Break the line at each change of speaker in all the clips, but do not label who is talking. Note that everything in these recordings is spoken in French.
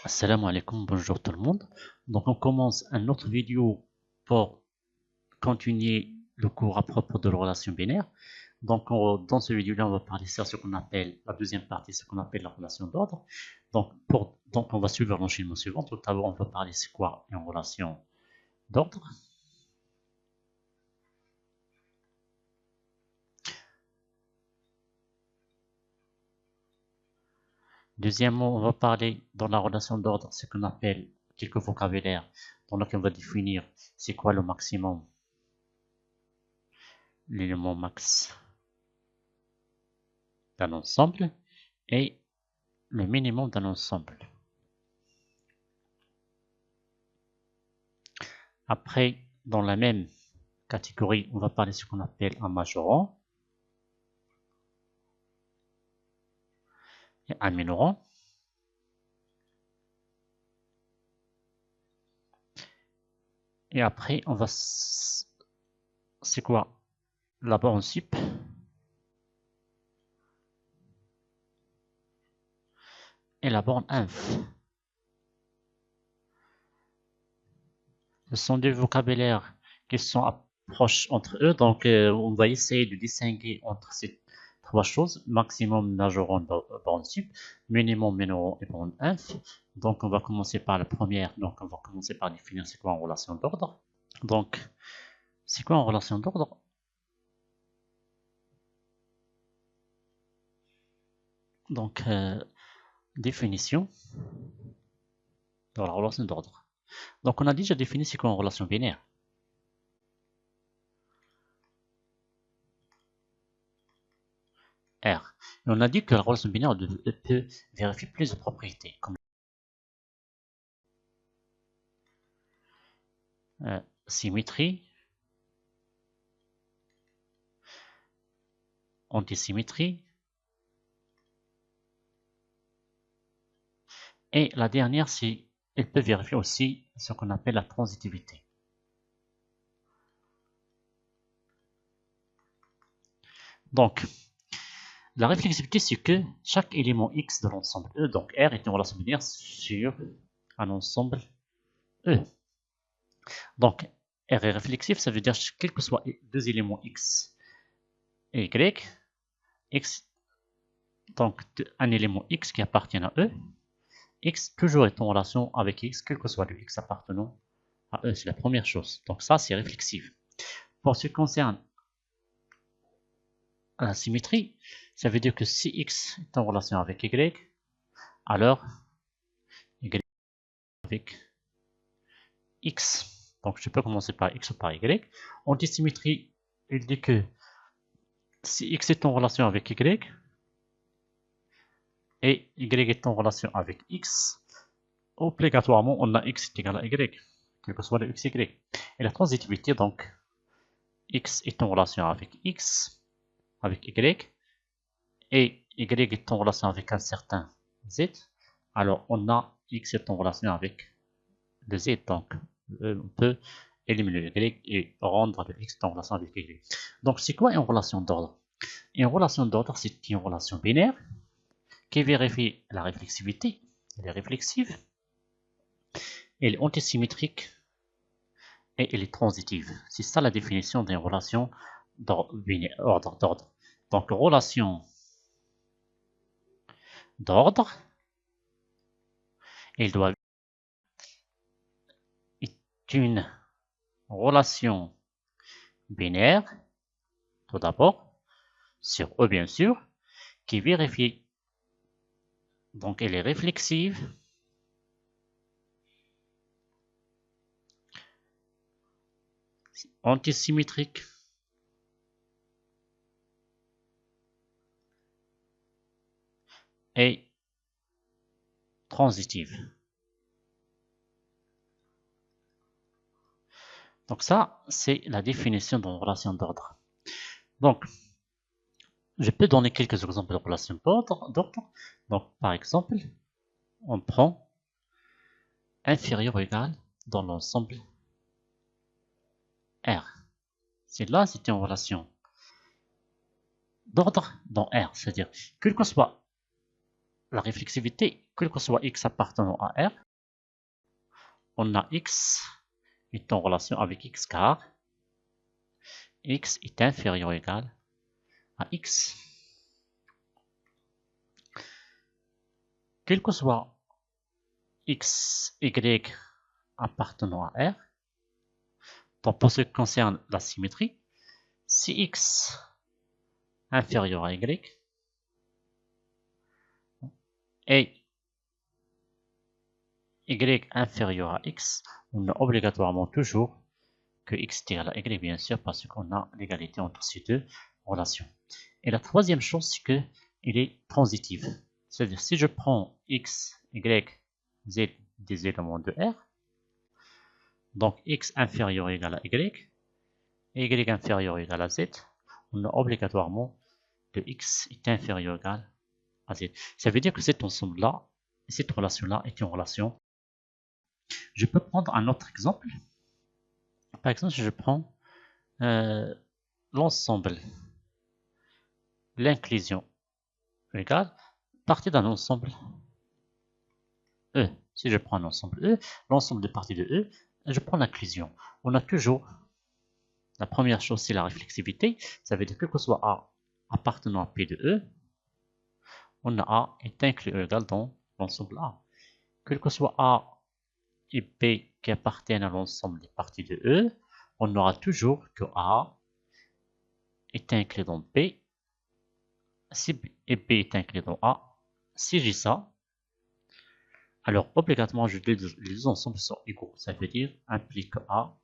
Assalamu alaikum, bonjour tout le monde. Donc on commence une autre vidéo pour continuer le cours à propos de la relation binaire. Donc dans cette vidéo-là, on va parler de ce qu'on appelle, la deuxième partie, ce qu'on appelle la relation d'ordre. Donc on va suivre l'enchaînement suivant. Tout d'abord, on va parler c'est quoi une relation d'ordre. Deuxièmement, on va parler dans la relation d'ordre ce qu'on appelle quelques vocabulaires dans lequel on va définir c'est quoi le maximum, l'élément max d'un ensemble et le minimum d'un ensemble. Après, dans la même catégorie, on va parler de ce qu'on appelle un majorant et un minorant. Et après, on va... C'est quoi? La borne sup et la borne inf. Ce sont des vocabulaires qui sont proches entre eux, donc on va essayer de distinguer entre ces trois choses, maximum, majorant, borne sup, minimum, minorant et borne inf. Donc on va commencer par la première, donc on va commencer par définir c'est quoi en relation d'ordre. Donc, c'est quoi en relation d'ordre? Donc, définition de la relation d'ordre. Donc, on a déjà défini c'est quoi en relation binaire. R. Et on a dit que la relation binaire peut vérifier plusieurs propriétés, comme symétrie, antisymétrie, et la dernière, c'est elle peut vérifier aussi ce qu'on appelle la transitivité. Donc, la réflexivité, c'est que chaque élément X de l'ensemble E, donc R est une relation binaire sur un ensemble E. Donc, R est réflexif, ça veut dire que quels que soient deux éléments X et Y, X, donc un élément X qui appartient à E, X toujours est en relation avec X, quel que soit le X appartenant à E, c'est la première chose. Donc ça, c'est réflexif. Pour ce qui concerne la symétrie, ça veut dire que si X est en relation avec Y, alors Y avec X. Donc je peux commencer par X ou par Y. Antisymétrie, il dit que si X est en relation avec Y, et Y est en relation avec X, obligatoirement, on a X est égal à Y, quel que soit le X, Y. Et la transitivité, donc, X est en relation avec X, avec Y, et Y est en relation avec un certain Z, alors on a X est en relation avec le Z, donc on peut éliminer le Y et rendre le X en relation avec Y. Donc c'est quoi une relation d'ordre? Une relation d'ordre, c'est une relation binaire qui vérifie la réflexivité, elle est réflexive, elle est antisymétrique et elle est transitive. C'est ça la définition d'une relation d'ordre. Donc relation d'ordre, elle doit être une relation binaire, tout d'abord, sur E bien sûr, qui vérifie, donc elle est réflexive, antisymétrique, et transitive. Donc ça, c'est la définition d'une relation d'ordre. Donc, je peux donner quelques exemples de relations d'ordre. Donc, par exemple, on prend inférieur ou égal dans l'ensemble R. C'est là, c'est une relation d'ordre dans R, c'est-à-dire quel que soit la réflexivité, quel que soit x appartenant à R, on a x est en relation avec x car x est inférieur ou égal à x. Quel que soit x, y appartenant à R, donc pour ce qui concerne la symétrie, si x inférieur à y et y inférieur à x, on a obligatoirement toujours que x est égal à y, bien sûr, parce qu'on a l'égalité entre ces deux relations. Et la troisième chose, c'est qu'il est transitif. C'est-à-dire, si je prends x, y, z des éléments de R, donc x inférieur ou égal à y, et y inférieur ou égal à z, on a obligatoirement que x est inférieur ou égal à z. Ça veut dire que cet ensemble-là, cette relation-là est une relation. Je peux prendre un autre exemple. Par exemple, si je prends l'ensemble, l'inclusion égale partie d'un ensemble E. Si je prends un ensemble E, l'ensemble des parties de E, je prends l'inclusion. On a toujours, la première chose, c'est la réflexivité. Ça veut dire que soit A appartenant à P de E, on a A est inclus E égal dans l'ensemble A. Quel que soit A et B qui appartiennent à l'ensemble des parties de E, on aura toujours que A est inclus dans B, si B et B est inclus dans A. Si j'ai ça, alors obligatoirement les deux ensembles sont égaux. Ça veut dire implique que A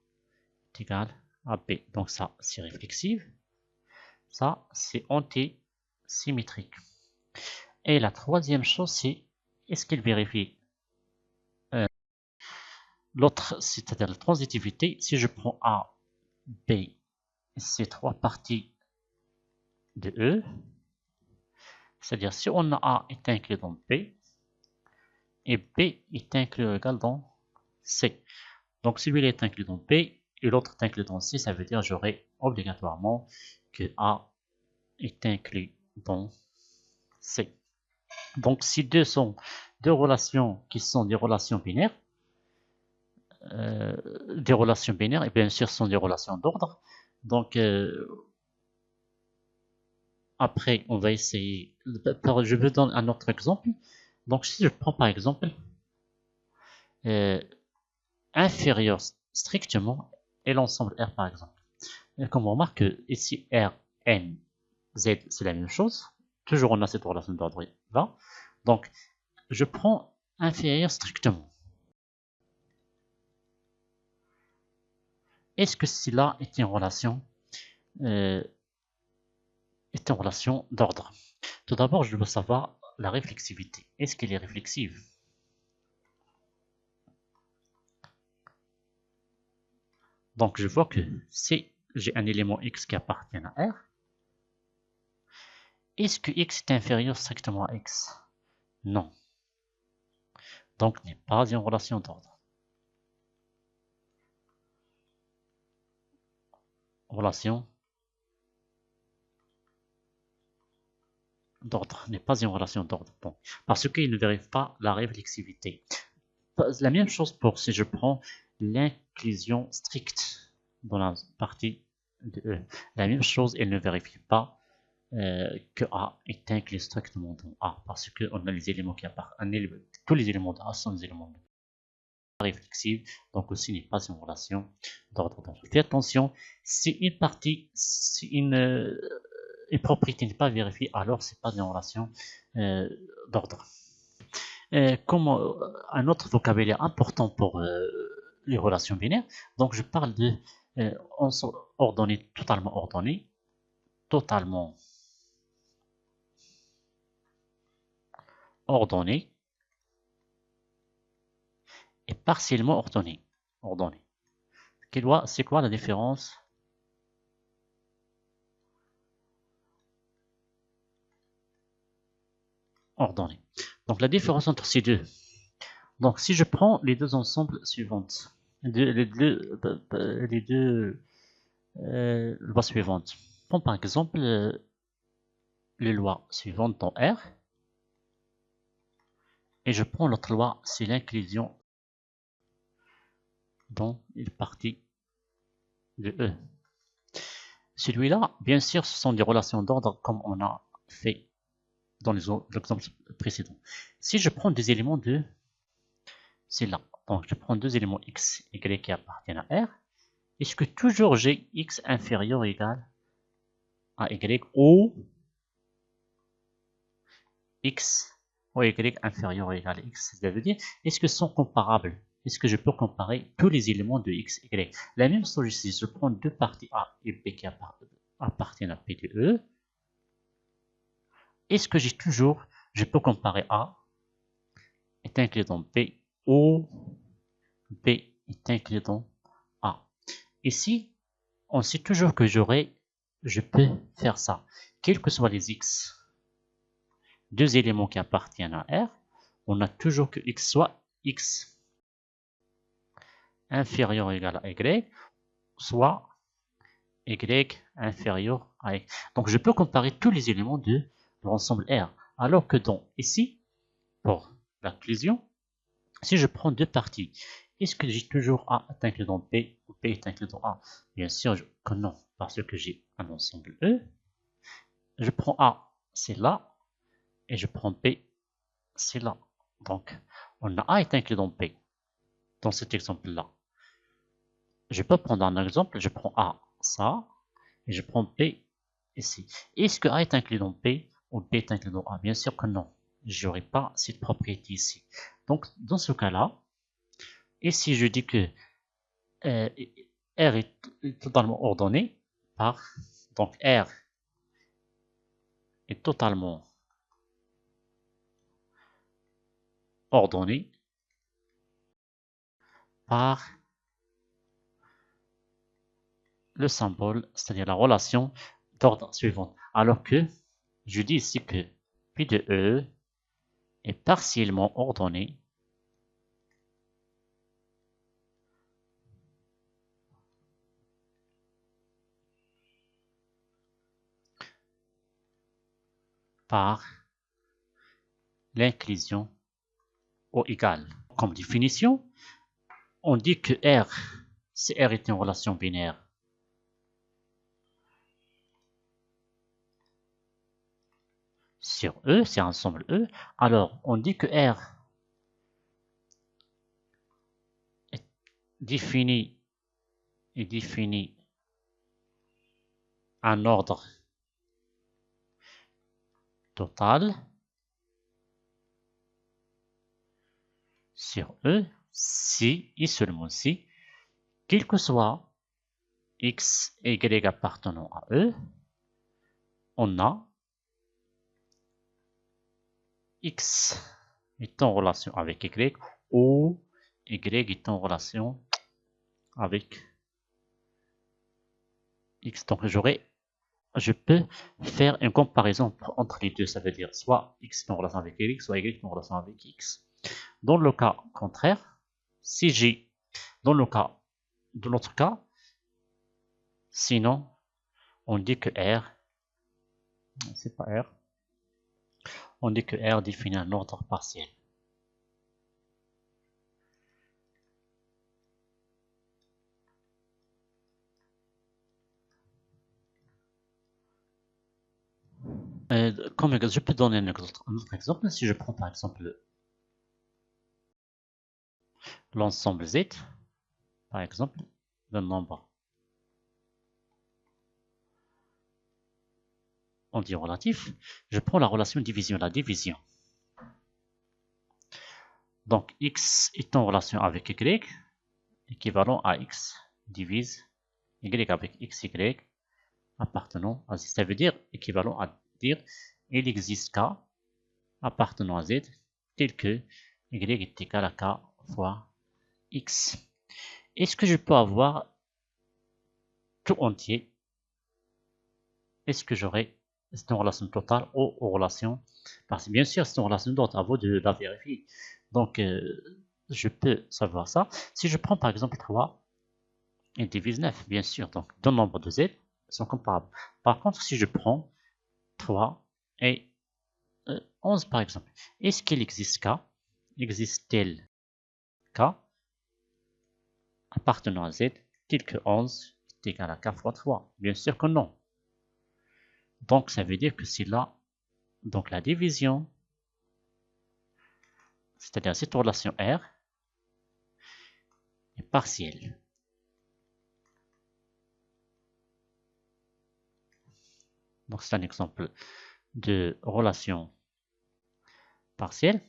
est égal à B. Donc ça, c'est réflexive. Ça, c'est antisymétrique. Et la troisième chose, c'est est-ce qu'il vérifie l'autre, c'est-à-dire la transitivité. Si je prends A, B, ces trois parties de E, c'est-à-dire si on a A est inclus dans B, et B est inclus ou égal dans C. Donc celui-là est inclus dans B, et l'autre est inclus dans C, ça veut dire j'aurai obligatoirement que A est inclus dans C. Donc si deux sont deux relations qui sont des relations binaires, et bien sûr sont des relations d'ordre. Donc après on va essayer, je vous donne un autre exemple. Donc si je prends par exemple inférieur strictement et l'ensemble R par exemple. Et comme on remarque que ici R, N, Z c'est la même chose, toujours on a cette relation d'ordre là. Donc je prends inférieur strictement. Est-ce que cela est une relation d'ordre? Tout d'abord, je dois savoir la réflexivité. Est-ce qu'elle est réflexive? Donc, je vois que si j'ai un élément x qui appartient à R, est-ce que x est inférieur strictement à x? Non. Donc, n'est pas une relation d'ordre. Relation d'ordre n'est pas une relation d'ordre. Bon, parce qu'il ne vérifie pas la réflexivité. La même chose pour si je prends l'inclusion stricte dans la partie de E. La même chose, elle ne vérifie pas que A est inclus strictement dans A, parce qu'on a les éléments qui appartiennent, tous les éléments de A sont des éléments réflexifs, donc aussi n'est pas une relation d'ordre. Donc faites attention, si une partie, si une propriété n'est pas vérifiée, alors c'est pas une relation d'ordre. Comme un autre vocabulaire important pour les relations binaires, donc je parle de ordonné, totalement ordonné et partiellement ordonné. C'est quoi la différence? Ordonné. Donc la différence entre ces deux. Donc si je prends les deux ensembles suivantes, les deux lois suivantes. Bon, par exemple, les lois suivantes dans R. Et je prends l'autre loi, c'est l'inclusion dans une partie de E. Celui-là, bien sûr, ce sont des relations d'ordre comme on a fait dans l'exemple précédent. Si je prends des éléments de, c'est là. Donc, je prends deux éléments x, y qui appartiennent à R. Est-ce que toujours j'ai x inférieur ou égal à y ou x ou y inférieur ou égal à x? Ça veut dire, est-ce que sont comparables? Est-ce que je peux comparer tous les éléments de x, y? La même chose ici, je prends deux parties A et B qui appartiennent à P de E. Est-ce que je peux comparer A est inclus dans B ou B est inclus dans A? Ici, on sait toujours que je peux faire ça. Quels que soient les x, deux éléments qui appartiennent à R, on a toujours que x soit x inférieur ou égal à y, soit y inférieur à x. Donc je peux comparer tous les éléments de l'ensemble R. Alors que ici, pour l'inclusion, si je prends deux parties, est-ce que j'ai toujours A est inclus dans B ou B est inclus dans A? Bien sûr que non, parce que j'ai un ensemble E. Je prends A, c'est là, et je prends B, c'est là. Donc, on a A est inclus dans B, dans cet exemple-là. Je peux prendre un exemple, je prends A, ça, et je prends B ici. Est-ce que A est inclus dans B ou B est inclus dans A? Bien sûr que non. Je n'aurai pas cette propriété ici. Donc, dans ce cas-là, et si je dis que R est totalement ordonné par, donc R est totalement ordonné par le symbole, c'est-à-dire la relation d'ordre suivante. Alors que je dis ici que P de E est partiellement ordonné par l'inclusion au égal. Comme définition, on dit que R, si R est une relation binaire, sur E, c'est un ensemble E, alors on dit que R est défini un ordre total sur E si et seulement si, quel que soit x et y appartenant à E, on a x est en relation avec y ou y est en relation avec x. Donc je peux faire une comparaison entre les deux. Ça veut dire soit x est en relation avec y, soit y est en relation avec x. Dans le cas contraire, si j'ai, dans l'autre cas, sinon, on dit que R, c'est pas R, on dit que R définit un ordre partiel. Comme je peux donner un autre exemple. Si je prends par exemple l'ensemble Z, par exemple, le nombre, on dit relatif, je prends la relation division, la division. Donc x est en relation avec y, équivalent à x divise y avec xy appartenant à z. Ça veut dire équivalent à dire il existe k appartenant à z tel que y est égal à k fois x. Est-ce que je peux avoir tout entier? Est-ce que j'aurai cette relation totale ou relation? Parce que bien sûr, c'est une relation d'autre, à vous de la vérifier. Donc, je peux savoir ça. Si je prends par exemple 3 et divise 9, bien sûr, donc deux nombres de z sont comparables. Par contre, si je prends 3 et 11 par exemple, est-ce qu'il existe k? existe-t-il K appartenant à Z tel que 11 est égal à K fois 3? Bien sûr que non. Donc ça veut dire que c'est là, donc la division, c'est-à-dire cette relation R, est partielle. Donc c'est un exemple de relation partielle.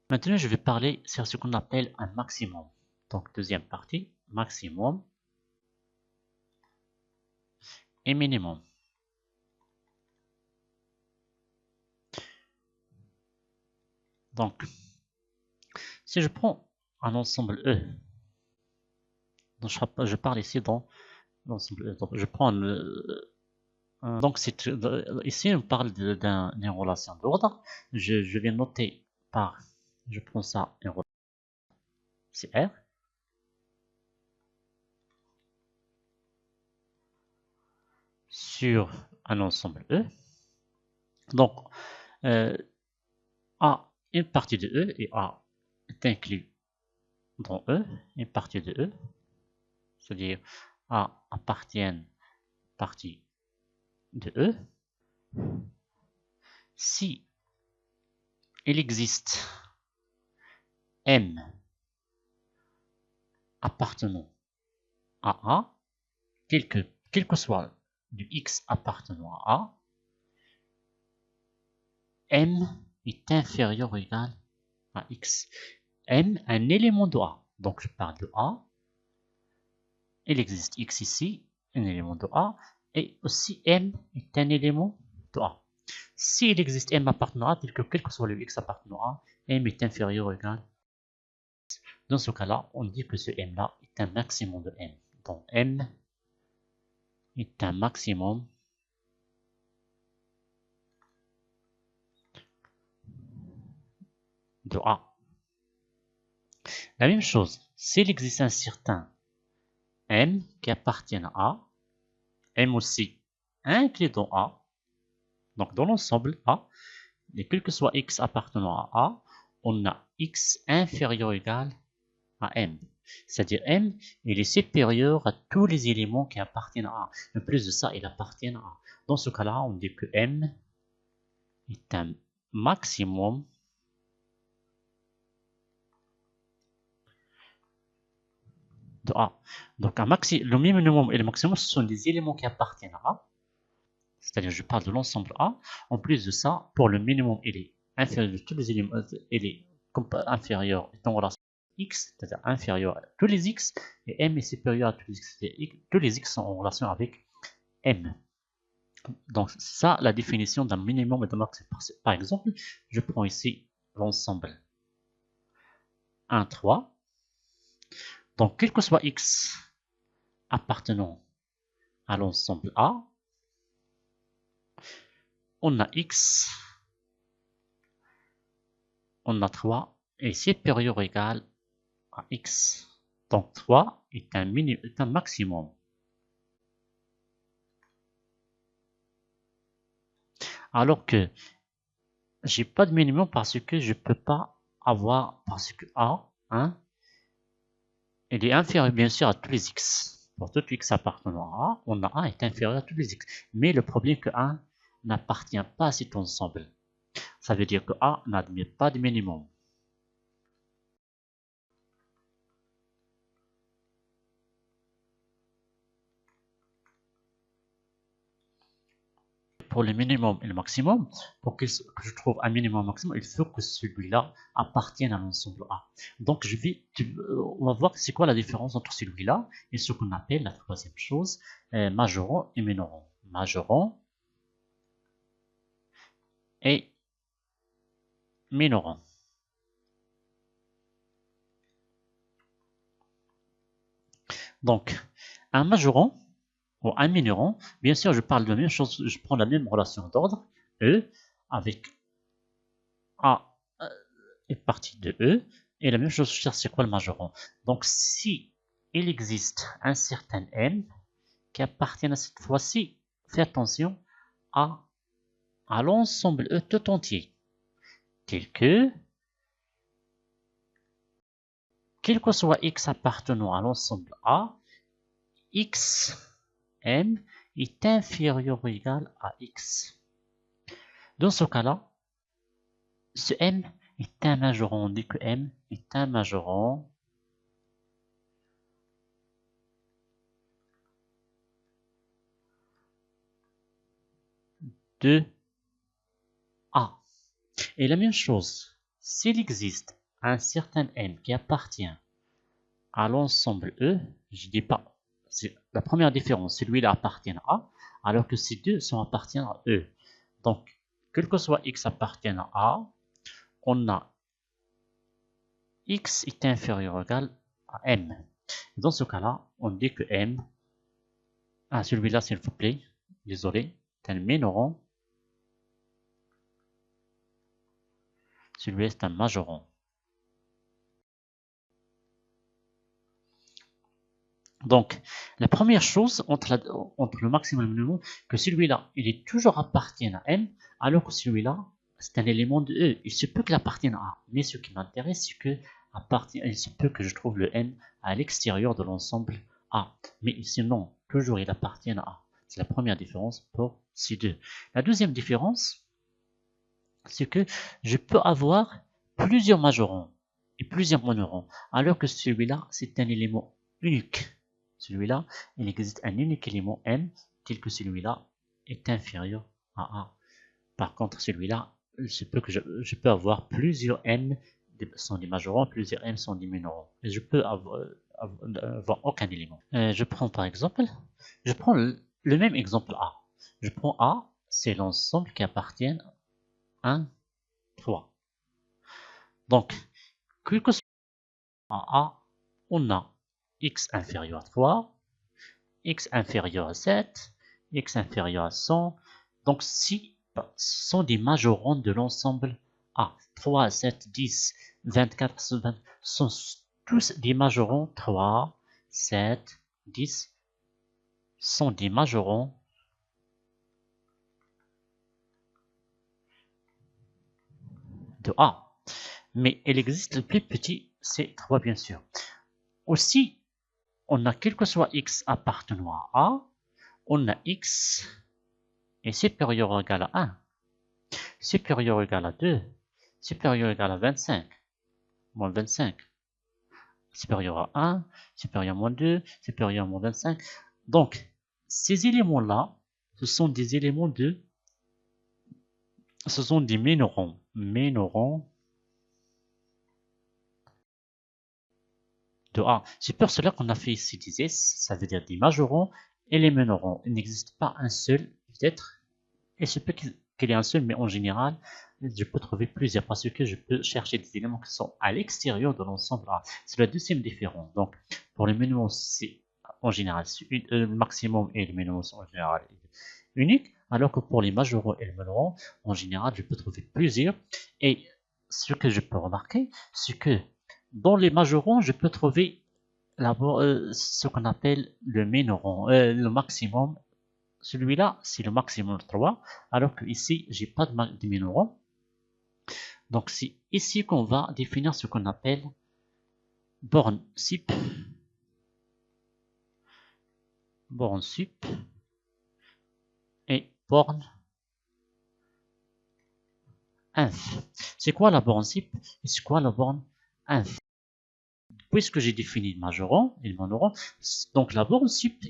Maintenant, je vais parler sur ce qu'on appelle un maximum. Donc, deuxième partie, maximum et minimum. Donc, si je prends un ensemble E, donc je parle ici dans l'ensemble E. Donc, je prends donc, ici, on parle d'une relation d'ordre. Je vais noter par, je prends ça, une relation, c'est R. Sur un ensemble E. Donc, A, une partie de E, et A est inclus dans E, une partie de E, c'est-à-dire A appartient à partie de E. Si il existe M appartenant à A, quel que soit du X appartenant à A, M est inférieur ou égal à X. M, un élément de A. Donc je parle de A. Il existe X ici, un élément de A, et aussi M est un élément de A. S'il existe M appartenant à A, tel que quel que soit le X appartenant à A, M est inférieur ou égal. Dans ce cas-là, on dit que ce M-là est un maximum de M. Donc M est un maximum de A. La même chose, s'il existe un certain M qui appartient à A, M aussi inclus dans A, donc dans l'ensemble A, et quel que soit X appartenant à A, on a X inférieur ou égal à M. C'est-à-dire M, il est supérieur à tous les éléments qui appartiennent à A. En plus de ça, il appartient à A. Dans ce cas-là, on dit que M est un maximum de A. Donc le minimum et le maximum, ce sont des éléments qui appartiennent à A. C'est-à-dire, je parle de l'ensemble A. En plus de ça, pour le minimum, il est inférieur de tous les éléments, il est inférieur en relation X, c'est-à-dire inférieur à tous les X, et M est supérieur à tous les X. Tous les X sont en relation avec M. Donc, c'est ça la définition d'un minimum et d'un maximum. Par exemple, je prends ici l'ensemble 1, 3. Donc, quel que soit X appartenant à l'ensemble A, on a X, on a 3 est supérieur ou égal à X. Donc 3 est un maximum. Alors que j'ai pas de minimum parce que je peux pas avoir, parce que A, hein, il est inférieur bien sûr à tous les X. Pour tout X appartenant à A, on a A est inférieur à tous les X. Mais le problème est que A n'appartient pas à cet ensemble. Ça veut dire que A n'admet pas de minimum. Pour le minimum et le maximum, pour que je trouve un minimum maximum, il faut que celui-là appartienne à l'ensemble A. Donc, on va voir c'est quoi la différence entre celui-là et ce qu'on appelle la troisième chose, majorant et minorant. Majorant et minorant. Donc, un majorant ou un minorant, bien sûr, je parle de la même chose, je prends la même relation d'ordre, E, avec A est partie de E, et la même chose, je cherche c'est quoi le majorant. Donc, si il existe un certain M qui appartient à cette fois-ci, fais attention à l'ensemble E tout entier, tel que quel que soit x appartenant à l'ensemble A, x, m, est inférieur ou égal à x. Dans ce cas-là, ce m est un majorant. On dit que m est un majorant de A. Et la même chose, s'il existe un certain m qui appartient à l'ensemble E, je dis pas, c'est la première différence, celui-là appartient à A, alors que ces deux sont appartiennent à E. Donc, quel que soit x appartient à A, on a x est inférieur ou égal à m. Dans ce cas-là, on dit que m, celui-là s'il vous plaît, désolé, c'est un minorant, celui-là c'est un majorant. Donc, la première chose entre le maximum et le minimum, que celui-là, il est toujours appartient à M, alors que celui-là, c'est un élément de E. Il se peut qu'il appartienne à A. Mais ce qui m'intéresse, c'est que il se peut que je trouve le M à l'extérieur de l'ensemble A. Mais ici, non. Toujours, il appartient à A. C'est la première différence pour ces deux. La deuxième différence, c'est que je peux avoir plusieurs majorants et plusieurs monorants, alors que celui-là, c'est un élément unique. Celui-là, il existe un unique élément M, tel que celui-là est inférieur à A. Par contre, celui-là, je peux avoir plusieurs M sont des majorants, plusieurs M sont des minorants. Et je peux avoir aucun élément. Je prends par exemple, je prends le même exemple A. Je prends A, c'est l'ensemble qui appartient à 1, 3. Donc, quel que soit A, on a x inférieur à 3, x inférieur à 7, x inférieur à 100. Donc, si ce sont des majorants de l'ensemble A, 3, 7, 10, 24, 20, sont tous des majorants 3, 7, 10, sont des majorants de A. Mais il existe le plus petit, c'est 3 bien sûr. Aussi, on a quel que soit x appartenant à A, on a x est supérieur ou égal à 1, supérieur ou égal à 2, supérieur ou égal à 25, moins 25, supérieur à 1, supérieur à moins 2, supérieur à moins 25. Donc, ces éléments-là, ce sont des éléments ce sont des minorants de A. C'est pour cela qu'on a fait ici des S, ça veut dire des majorants et les minorants. Il n'existe pas un seul, peut-être, et c'est peut qu'il y ait un seul, mais en général, je peux trouver plusieurs parce que je peux chercher des éléments qui sont à l'extérieur de l'ensemble A. C'est la deuxième différence. Donc, pour les minimums, c'est en général le maximum et le minimum sont en général uniques, alors que pour les majorants et les minorants, en général, je peux trouver plusieurs. Et ce que je peux remarquer, c'est que dans les majorants, je peux trouver ce qu'on appelle le minorant, le maximum. Celui-là, c'est le maximum 3, alors que ici, j'ai pas de minorant. Donc, c'est ici qu'on va définir ce qu'on appelle borne sup et borne inf. C'est quoi la borne sup et c'est quoi la borne inf? Puisque j'ai défini le majorant et le minorant, donc la borne sup,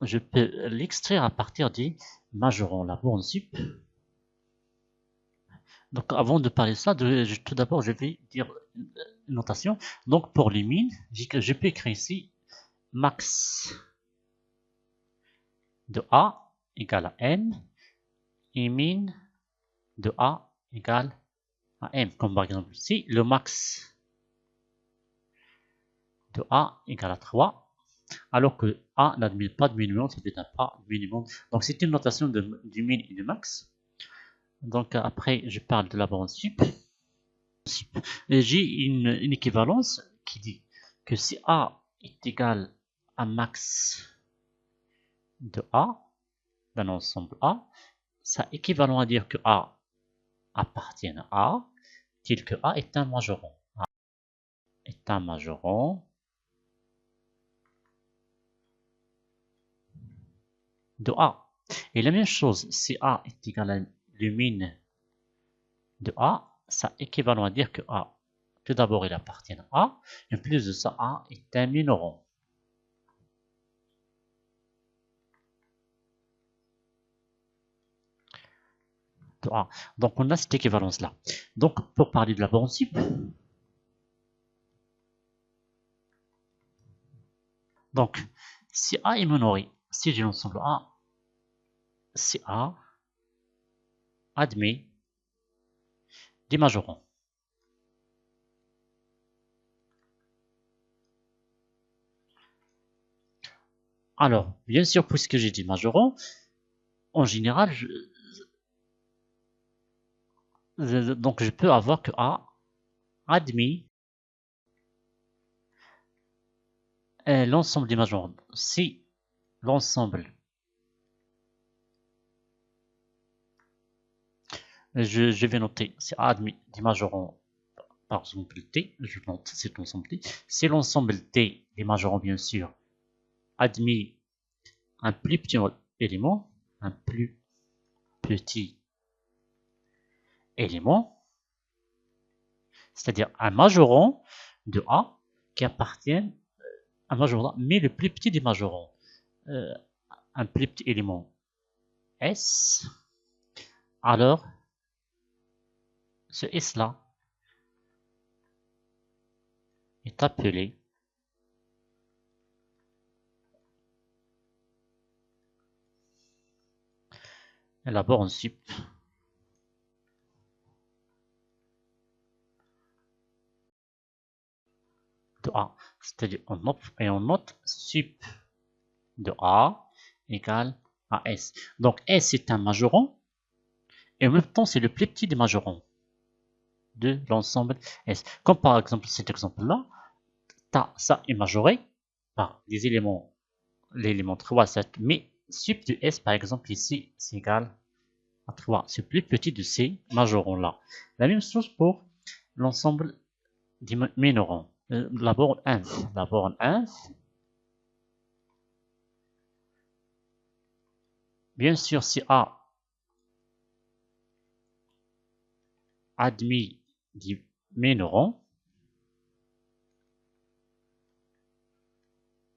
je peux l'extraire à partir des majorants. La borne sup. Donc, avant de parler de ça, tout d'abord, je vais dire une notation. Donc, pour les mines, je peux écrire ici max de A égale à M et min de A égale à M. Comme par exemple ici, le max de A égale à 3, alors que A n'admet pas de minimum, ça veut dire pas de minimum. Donc, c'est une notation du min et du max. Donc, après, je parle de la borne sup. J'ai une équivalence qui dit que si A est égal à max de A, d'un ensemble A, ça équivalent à dire que A appartient à A, tel que A est un majorant. A est est un majoron de A. Et la même chose, si A est égal à lumine de A, ça équivalent à dire que A, tout d'abord, il appartient à A, et en plus de ça, A est un minoron de A. Donc, on a cette équivalence-là. Donc, pour parler de la borne sup, donc, si A est minoré, si j'ai l'ensemble A, si A admet des majorons. Alors, bien sûr, puisque j'ai dit majorons, en général, donc je peux avoir que A admet l'ensemble des majorons. Si l'ensemble, je vais noter, c'est A admet des majorons par exemple T, je note cet ensemble T. Si l'ensemble T des majorons, bien sûr, admet un plus petit élément, un plus petit élément, c'est-à-dire un majoron de A qui appartient à un majoron, mais le plus petit des majorons, un plus petit élément S, alors ce S-là est appelé la borne sup de A. C'est-à-dire on note sup de A égale à S. Donc S est un majoron et en même temps c'est le plus petit des majorons de l'ensemble S. Comme par exemple cet exemple-là, ça est majoré par des éléments, l'élément 3, 7, mais sup de S par exemple ici c'est égal à 3. C'est plus petit de ces majorons-là. La même chose pour l'ensemble des minorons. La borne inf. La borne inf, bien sûr, si A admet des minorons,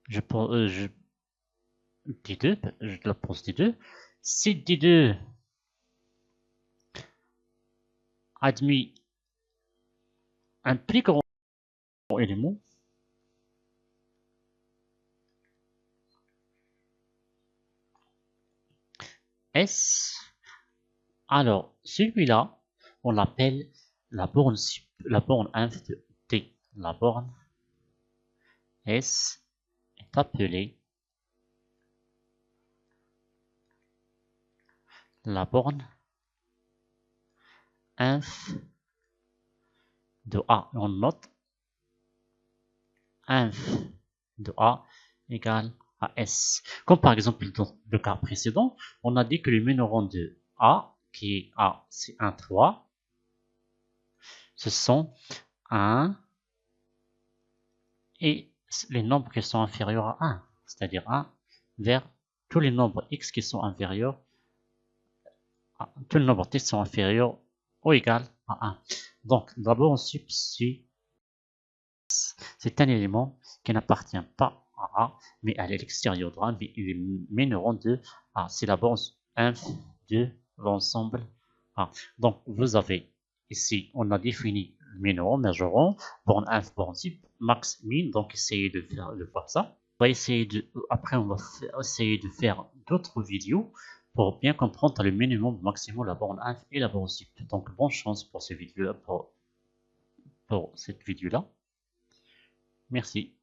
je la pose D2. Si D2 admet un plus grand élément, S, alors celui-là, on l'appelle la borne inf de T. La borne S est appelée la borne inf de A. On note inf de A égale à S. Comme par exemple dans le cas précédent, on a dit que le minoron de A, qui est A, c'est 1, 3, ce sont 1 et les nombres qui sont inférieurs à 1, c'est-à-dire 1 vers tous les nombres x qui sont inférieurs à tous les nombres t sont inférieurs ou égal à 1. Donc d'abord on substitue, c'est un élément qui n'appartient pas à A, mais à l'extérieur de A, mais il est minoron de A. C'est la borne inf de l'ensemble A. Donc vous avez ici, on a défini minoron, majoron, borne inf, borne sup, max, min. Donc essayez de faire ça. On va essayer après on va essayer de faire d'autres vidéos pour bien comprendre le minimum, le maximum, la borne inf et la borne sup. Donc bonne chance pour cette vidéo là. Merci.